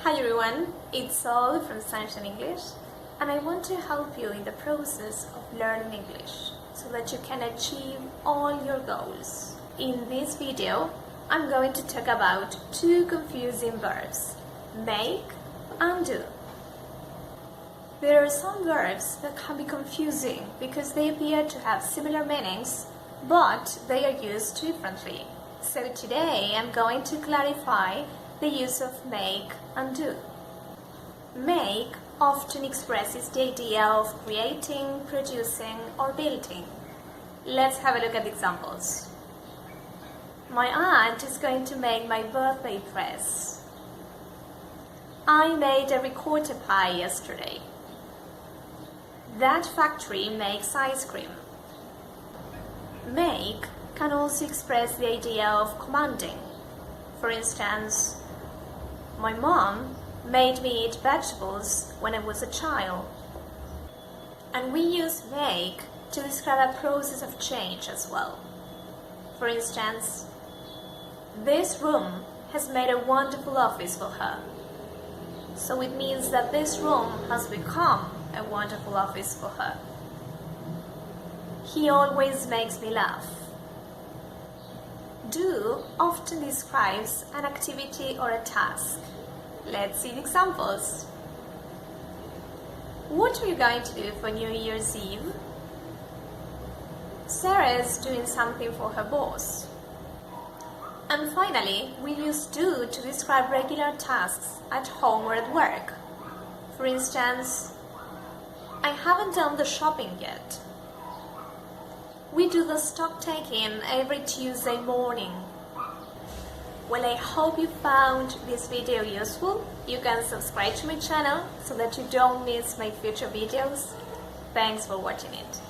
Hi everyone, it's All from Sunshine English, and I want to help you in the process of learning English so that you can achieve all your goals. In this video, I'm going to talk about two confusing verbs, make and do. There are some verbs that can be confusing because they appear to have similar meanings, but they are used differently. So today I'm going to clarify the use of make and do. Make often expresses the idea of creating, producing, or building. Let's have a look at examples. My aunt is going to make my birthday dress. I made a ricotta pie yesterday. That factory makes ice cream. Make can also express the idea of commanding. For instance, my mom made me eat vegetables when I was a child. And we use make to describe a process of change as well. For instance, this room has made a wonderful office for her. So it means that this room has become a wonderful office for her. He always makes me laugh. Do often describes an activity or a task. Let's see the examples. What are you going to do for New Year's Eve? Sarah is doing something for her boss. And finally, we use do to describe regular tasks at home or at work. For instance, I haven't done the shopping yet. We do the stock taking every Tuesday morning. Well, I hope you found this video useful. You can subscribe to my channel so that you don't miss my future videos. Thanks for watching it.